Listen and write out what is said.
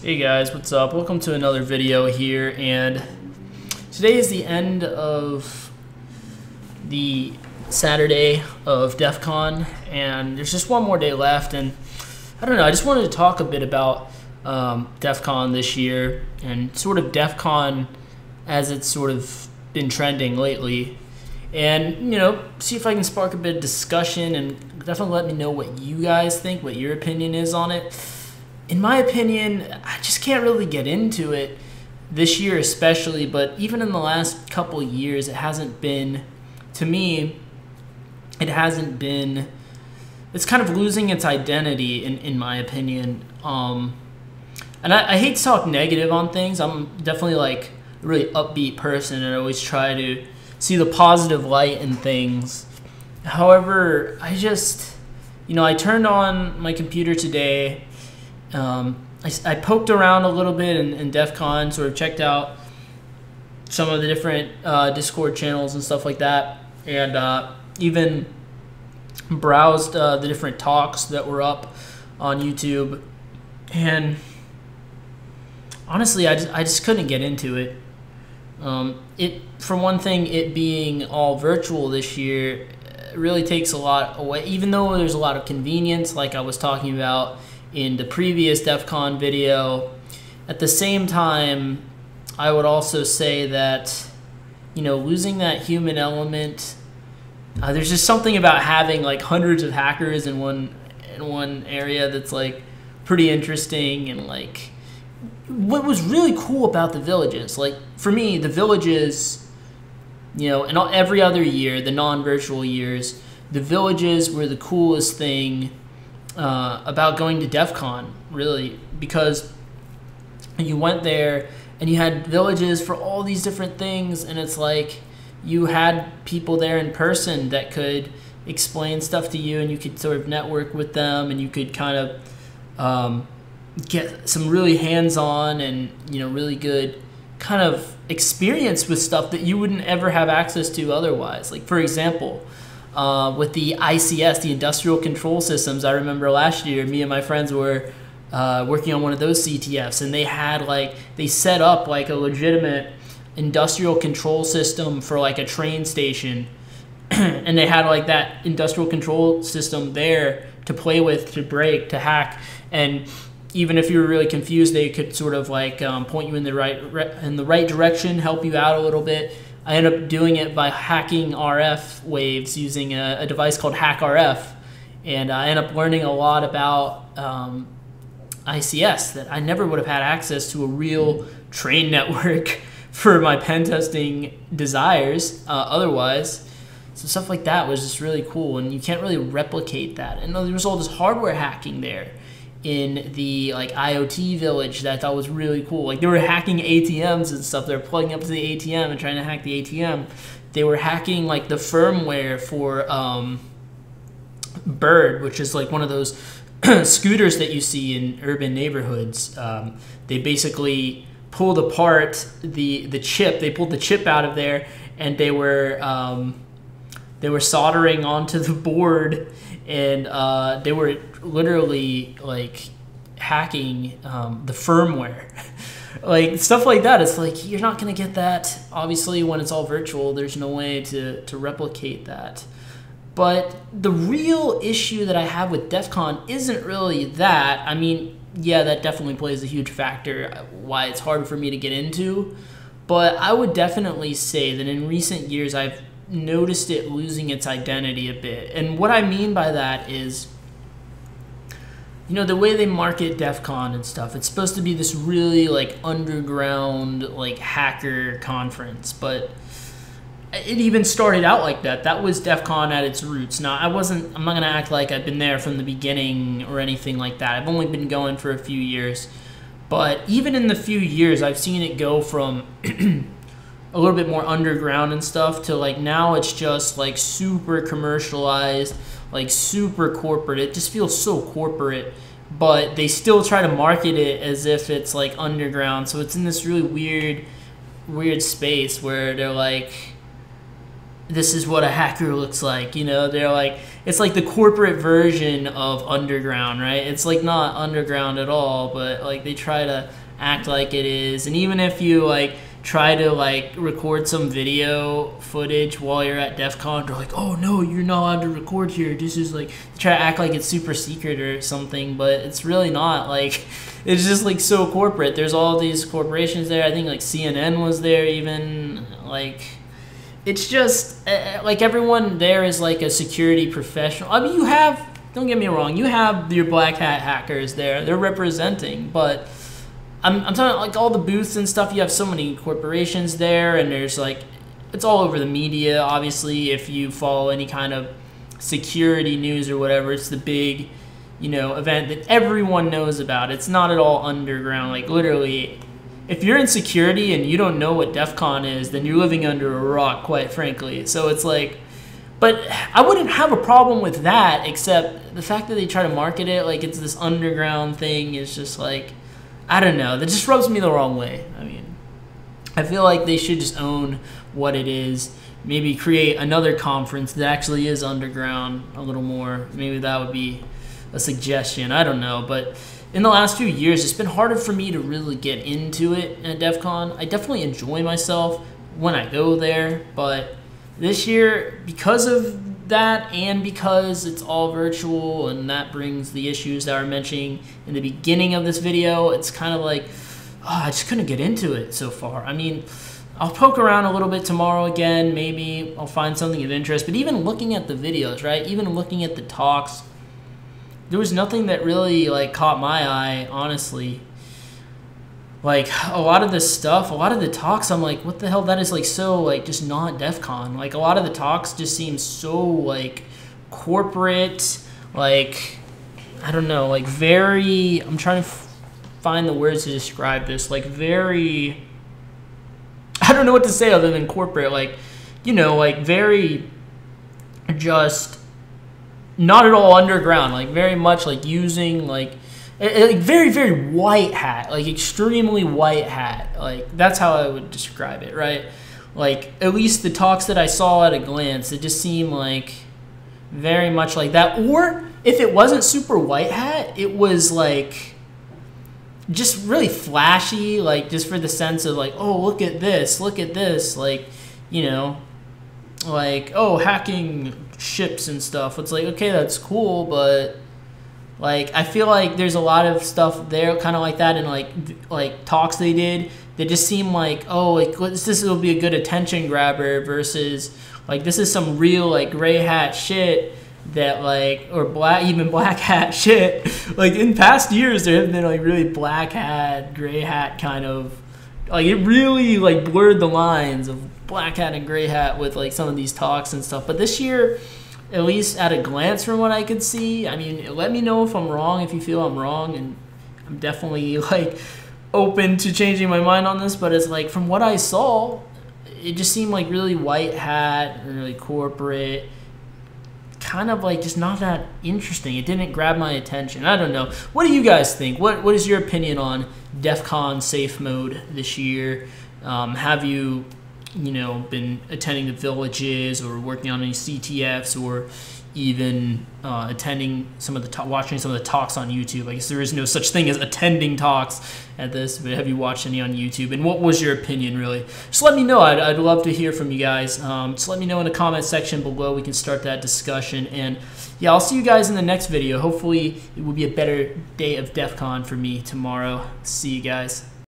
Hey guys, what's up? Welcome to another video here, and today is the end of the Saturday of Defcon, and there's just one more day left, and I don't know, I just wanted to talk a bit about Defcon this year and sort of Defcon as it's sort of been trending lately, and see if I can spark a bit of discussion, and definitely let me know what you guys think, what your opinion is on it. In my opinion, I just can't really get into it this year especially, but even in the last couple years, it hasn't been, to me, it's kind of losing its identity in my opinion. And I hate to talk negative on things. I'm definitely like a really upbeat person, and I always try to see the positive light in things. However, I just, I turned on my computer today. I poked around a little bit in Defcon, sort of checked out some of the different Discord channels and stuff like that, and even browsed the different talks that were up on YouTube. And honestly, I just couldn't get into it. For one thing, it being all virtual this year really takes a lot away, even though there's a lot of convenience, like I was talking about in the previous Defcon video. At the same time, I would also say that, losing that human element, there's just something about having like hundreds of hackers in one area that's like pretty interesting. And like, what was really cool about the villages, like for me, the villages, and every other year, the non-virtual years, the villages were the coolest thing about going to Defcon, really, because you went there and you had villages for all these different things, and it's like you had people there in person that could explain stuff to you, and you could sort of network with them, and you could kind of get some really hands-on and really good kind of experience with stuff that you wouldn't ever have access to otherwise. Like, for example, with the ICS, the industrial control systems, I remember last year me and my friends were working on one of those CTFs, and they set up like a legitimate industrial control system for like a train station, and they had like that industrial control system there to play with, to break, to hack, and even if you were really confused, they could sort of like point you in the right direction, help you out a little bit. I ended up doing it by hacking RF waves using a device called HackRF, and I ended up learning a lot about ICS that I never would have had access to a real train network for my pen testing desires otherwise. So stuff like that was just really cool, and you can't really replicate that. And there was all this hardware hacking there in the like IoT village that I thought was really cool. Like, they were hacking ATMs and stuff. They were plugging up to the ATM and trying to hack the ATM. They were hacking like the firmware for Bird, which is like one of those scooters that you see in urban neighborhoods. They basically pulled apart the chip. They pulled the chip out of there, and they were soldering onto the board, and they were literally like hacking the firmware. Like, stuff like that. It's like, you're not going to get that obviously when it's all virtual. There's no way to replicate that. But the real issue that I have with Defcon isn't really that. I mean, yeah, that definitely plays a huge factor why it's hard for me to get into, but I would definitely say that in recent years I've noticed it losing its identity a bit. And what I mean by that is, the way they market Defcon and stuff, it's supposed to be this really like underground like hacker conference, but it even started out like that. That was Defcon at its roots. Now, I'm not gonna act like I've been there from the beginning or anything like that. I've only been going for a few years, but even in the few years, I've seen it go from a little bit more underground and stuff to like now it's just like super commercialized, like super corporate. It just feels so corporate, but they still try to market it as if it's like underground. So it's in this really weird space where they're like, this is what a hacker looks like. You know, they're like, it's like the corporate version of underground, right? It's like not underground at all, but like they try to act like it is. And even if you like try to like record some video footage while you're at Defcon, they're like, oh no, you're not allowed to record here. This is like, try to act like it's super secret or something, but it's really not. Like, it's just like so corporate. There's all these corporations there. I think like CNN was there even. Like, it's just like everyone there is like a security professional. I mean, you have, don't get me wrong, you have your black hat hackers there. They're representing, but I'm talking like all the booths and stuff. You have so many corporations there, and there's like, it's all over the media. Obviously, if you follow any kind of security news or whatever, it's the big, you know, event that everyone knows about. It's not at all underground. Like literally, if you're in security and you don't know what Defcon is, then you're living under a rock, quite frankly. So it's like, but I wouldn't have a problem with that, except the fact that they try to market it like it's this underground thing is just like, I don't know. That just rubs me the wrong way. I mean, I feel like they should just own what it is. Maybe create another conference that actually is underground a little more. Maybe that would be a suggestion. I don't know. But in the last few years, it's been harder for me to really get into it at DEF CON. I definitely enjoy myself when I go there. But this year, because of that and because it's all virtual and that brings the issues that I was mentioning in the beginning of this video, it's kind of like, I just couldn't get into it so far. I mean, I'll poke around a little bit tomorrow again. Maybe I'll find something of interest. But even looking at the videos, right? Even looking at the talks, there was nothing that really like caught my eye, honestly. Like a lot of this stuff, a lot of the talks, I'm like, what the hell? That is like so like just not DEF CON. Like a lot of the talks just seem so like corporate, like I don't know, like very. I'm trying to find the words to describe this. Like very. I don't know what to say other than corporate. Like, you know, like very just not at all underground. Like very much like using like very, very white hat, like extremely white hat. Like that's how I would describe it, right? Like at least the talks that I saw at a glance, it just seemed like very much like that. Or if it wasn't super white hat, it was like just really flashy, like just for the sense of like, oh, look at this, like, you know, like, oh, hacking ships and stuff. It's like, okay, that's cool, but like I feel like there's a lot of stuff there kind of like that, and like talks they did that just seem like, oh, like this will be a good attention grabber versus like this is some real like gray hat shit that like, or even black hat shit. Like in past years there have been like really black hat, gray hat kind of, like it really like blurred the lines of black hat and gray hat with like some of these talks and stuff. But this year, at least at a glance from what I could see, I mean, let me know if I'm wrong, if you feel I'm wrong, and I'm definitely like open to changing my mind on this, but it's like from what I saw, it just seemed like really white hat, really corporate, kind of like just not that interesting. It didn't grab my attention. I don't know. What do you guys think? What is your opinion on DEF CON safe mode this year? Have you know, been attending the villages or working on any CTFs or even attending some of the watching some of the talks on YouTube? I guess there is no such thing as attending talks at this, but have you watched any on YouTube? And what was your opinion, really? Just let me know. I'd love to hear from you guys. Just let me know in the comment section below. We can start that discussion. And yeah, I'll see you guys in the next video. Hopefully it will be a better day of DEF CON for me tomorrow. See you guys.